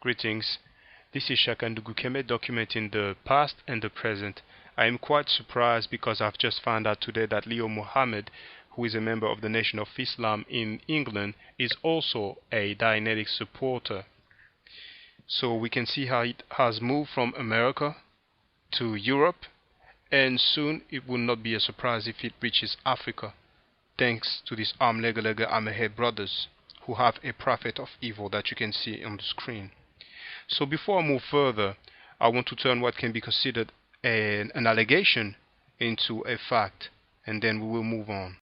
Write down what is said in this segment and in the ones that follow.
Greetings. This is Shakandugu Keme documenting the past and the present. I am quite surprised because I've just found out today that Leo Mohammed, who is a member of the Nation of Islam in England, is also a Dianetics supporter. So we can see how it has moved from America to Europe, and soon it will not be a surprise if it reaches Africa, thanks to these Amlegalega Amehe brothers who have a prophet of evil that you can see on the screen. So before I move further, I want to turn what can be considered an allegation into a fact, and then we will move on.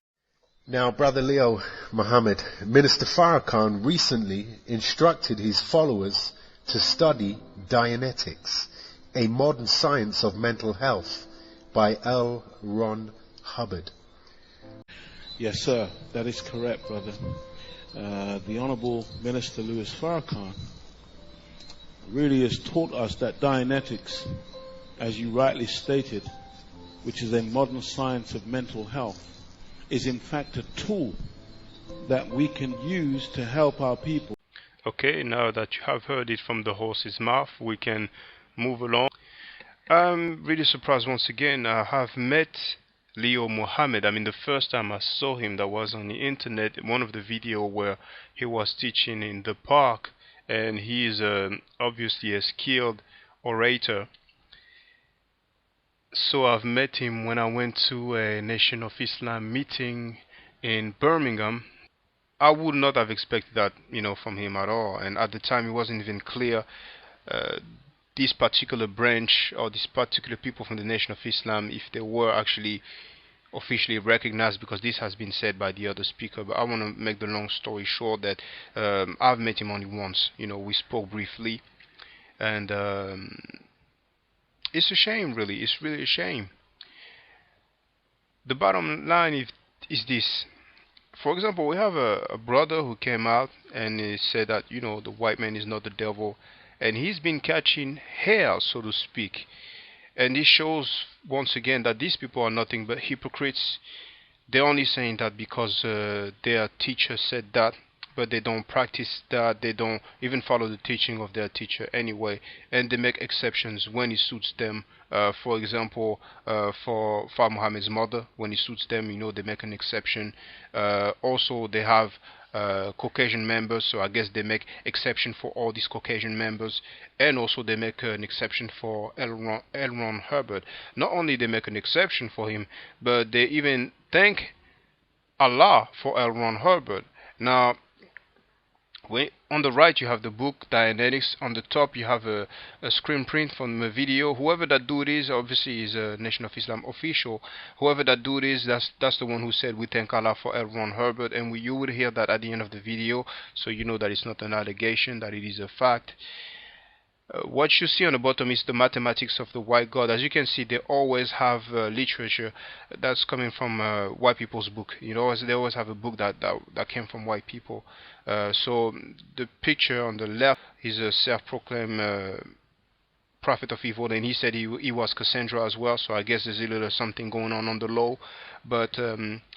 Now, Brother Leo Muhammad, Minister Farrakhan recently instructed his followers to study Dianetics, a modern science of mental health by L. Ron Hubbard. Yes, sir, that is correct, brother. The Honorable Minister Louis Farrakhan really has taught us that Dianetics, as you rightly stated, which is a modern science of mental health, is in fact a tool that we can use to help our people. Okay, now that you have heard it from the horse's mouth, we can move along. I'm really surprised once again. I have met Leo Mohammed. I mean, the first time I saw him, that was on the internet, one of the video where he was teaching in the park, and he is obviously a skilled orator. So I've met him when I went to a Nation of Islam meeting in Birmingham. I would not have expected that, from him at all. And at the time, it wasn't even clear this particular branch or these particular people from the Nation of Islam, if they were actually officially recognized, because this has been said by the other speaker. But I want to make the long story short that I've met him only once. We spoke briefly, and it's a shame, really. It's really a shame. The bottom line is this. For example, we have a brother who came out and he said that, the white man is not the devil, and he's been catching hell, so to speak. And this shows once again that these people are nothing but hypocrites. They're only saying that because their teacher said that, but they don't practice that. They don't even follow the teaching of their teacher anyway, and they make exceptions when it suits them. For example, for Far Muhammad's mother, when it suits them, they make an exception. Also, they have Caucasian members, so I guess they make exception for all these Caucasian members, and also they make an exception for L. Ron Hubbard. Not only they make an exception for him, but they even thank Allah for L. Ron Hubbard. Now, on the right you have the book Dianetics. On the top you have a screen print from a video. Whoever that dude is, obviously is a Nation of Islam official. Whoever that dude is, that's the one who said we thank Allah for L. Ron Hubbard, and you would hear that at the end of the video, so you know that it's not an allegation, that it is a fact. What you see on the bottom is the mathematics of the white god. As you can see, they always have literature that's coming from white people's book. They always have a book that came from white people. So the picture on the left is a self-proclaimed prophet of evil, and he said he was Cassandra as well. So I guess there's a little something going on the low. But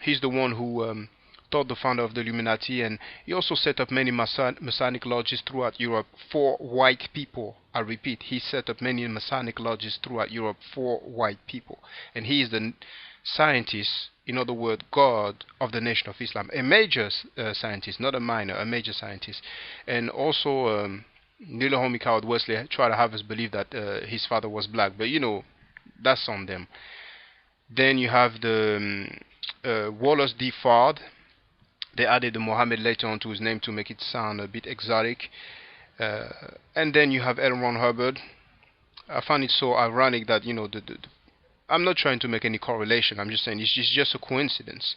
he's the one who taught the founder of the Illuminati, and he also set up many Masonic lodges throughout Europe for white people. I repeat, he set up many Masonic lodges throughout Europe for white people, and he is the scientist, in other words, God of the Nation of Islam, a major scientist, not a minor, a major scientist. And also little homie Coward Wesley tried to have us believe that his father was black, but that's on them. Then you have the Wallace D. Fard. They added the Mohammed later on to his name to make it sound a bit exotic. And then you have L. Ron Hubbard. I find it so ironic that, I'm not trying to make any correlation. I'm just saying it's just a coincidence.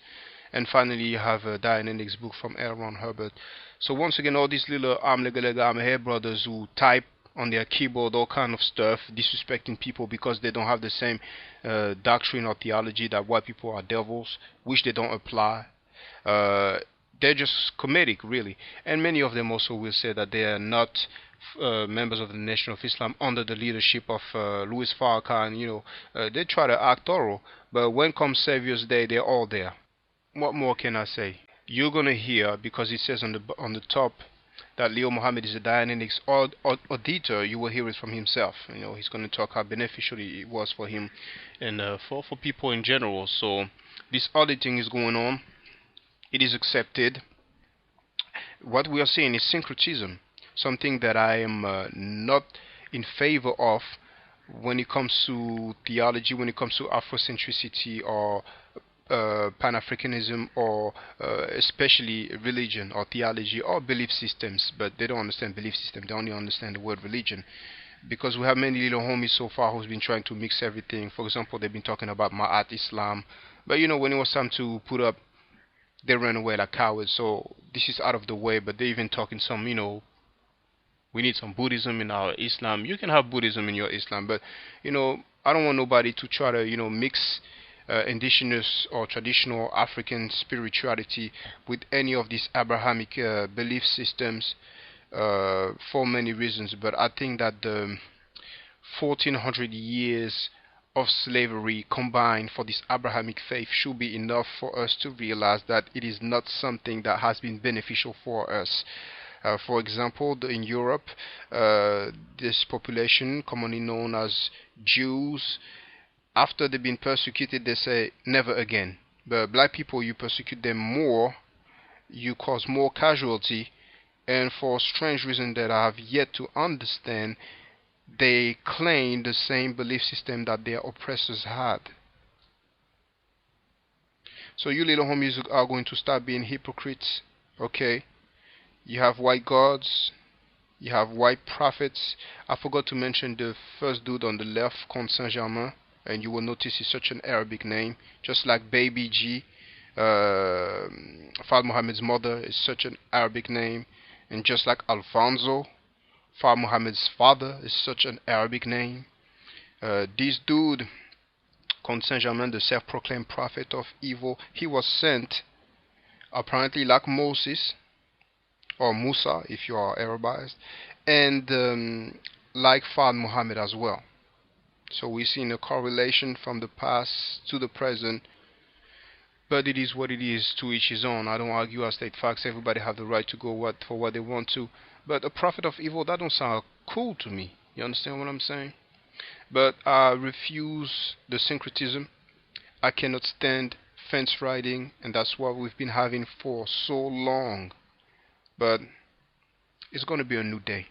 And finally, you have a Dianetics book from L. Ron Hubbard. So once again, all these little Amlegalega brothers who type on their keyboard all kind of stuff, disrespecting people because they don't have the same doctrine or theology that white people are devils, which they don't apply. They're just comedic, really. And many of them also will say that they are not members of the Nation of Islam under the leadership of Louis Farrakhan. They try to act thorough, but when comes Savior's Day, they're all there. What more can I say? You're gonna hear, because it says on the top that Leo Mohammed is a Dianetics auditor, you will hear it from himself. He's going to talk how beneficial it was for him and for people in general. So this auditing is going on. It is accepted. What we are seeing is syncretism, something that I am not in favor of when it comes to theology, when it comes to Afrocentricity or Pan-Africanism, or especially religion or theology or belief systems. But they don't understand belief system, they only understand the word religion, because we have many little homies so far who's been trying to mix everything. For example, they've been talking about Ma'at Islam, but when it was time to put up, they ran away like cowards. So this is out of the way. But they even talking some, we need some Buddhism in our Islam. You can have Buddhism in your Islam, but I don't want nobody to try to mix indigenous or traditional African spirituality with any of these Abrahamic belief systems, for many reasons. But I think that the 1400 years of slavery combined for this Abrahamic faith should be enough for us to realize that it is not something that has been beneficial for us. For example, in Europe, this population, commonly known as Jews, after they've been persecuted, they say never again. But black people, you persecute them more, you cause more casualty, and for strange reason that I have yet to understand, they claim the same belief system that their oppressors had. So you little homies are going to start being hypocrites, okay? You have white gods, you have white prophets. I forgot to mention the first dude on the left, Comte Saint-Germain, and you will notice it's such an Arabic name, just like Baby G. Fard Muhammad's mother is such an Arabic name, and just like Alfonso, Fard Muhammad's father is such an Arabic name. This dude, Comte Saint-Germain, the self-proclaimed prophet of evil, he was sent, apparently like Moses, or Musa if you are Arabized, and like Fard Muhammad as well. So we're seeing a correlation from the past to the present, but it is what it is, to each his own. I don't argue, I state facts. Everybody have the right to go for what they want to. But a prophet of evil, that don't sound cool to me. You understand what I'm saying? But I refuse the syncretism. I cannot stand fence riding, and that's what we've been having for so long. But it's going to be a new day.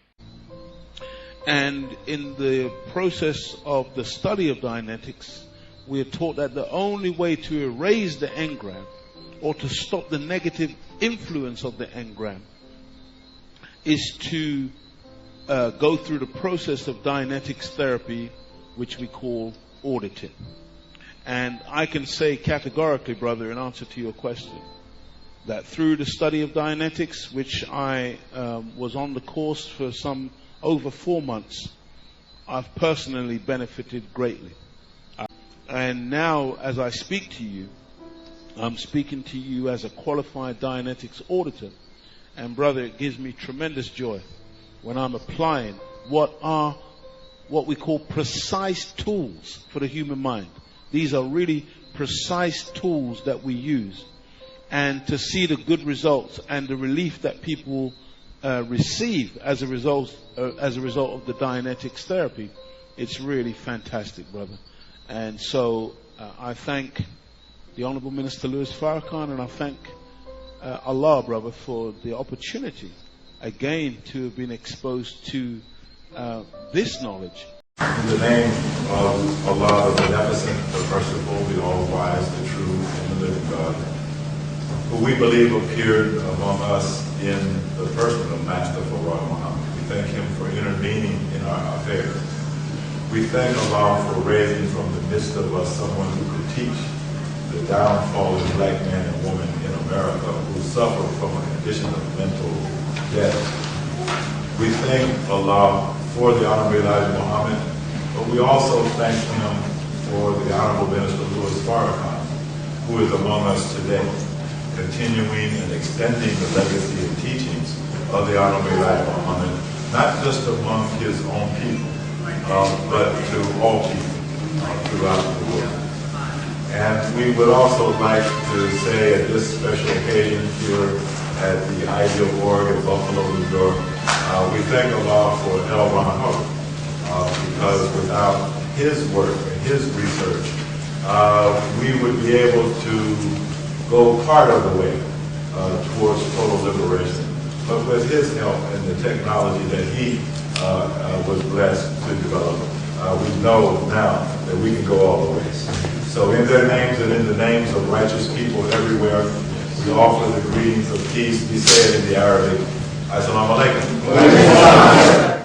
And in the process of the study of Dianetics, we are taught that the only way to erase the engram, or to stop the negative influence of the engram, is to go through the process of Dianetics therapy, which we call auditing. And I can say categorically, brother, in answer to your question, that through the study of Dianetics, which I was on the course for some over 4 months, I've personally benefited greatly. And now, as I speak to you, I'm speaking to you as a qualified Dianetics auditor. And brother, it gives me tremendous joy when I'm applying what we call precise tools for the human mind. These are really precise tools that we use. And to see the good results and the relief that people receive as a result of the Dianetics therapy, it's really fantastic, brother. And so I thank the Honorable Minister Louis Farrakhan, and I thank Allah, brother, for the opportunity again to have been exposed to this knowledge. In the name of Allah, the Beneficent, the Merciful, the All-Wise, the True, and the Living God, who we believe appeared among us in the person of Master Fard Muhammad. We thank him for intervening in our affairs. We thank Allah for raising from the midst of us someone who could teach the downfall of black man and woman in America who suffer from a condition of mental death. We thank Allah for the Honorable Elijah Muhammad, but we also thank him for the Honorable Minister Louis Farrakhan, who is among us today, continuing and extending the legacy and teachings of the Honorable Elijah Muhammad, not just among his own people, but to all people throughout the world. And we would also like to say at this special occasion here at the Ideal Org in Buffalo, New York. We thank Allah for L. Ron Hubbard because without his work and his research, we would be able to go part of the way towards total liberation. But with his help and the technology that he was blessed to develop, we know now that we can go all the ways. So in their names and in the names of righteous people everywhere, we offer the greetings of peace. We say it in the Arabic. Assalamu alaikum.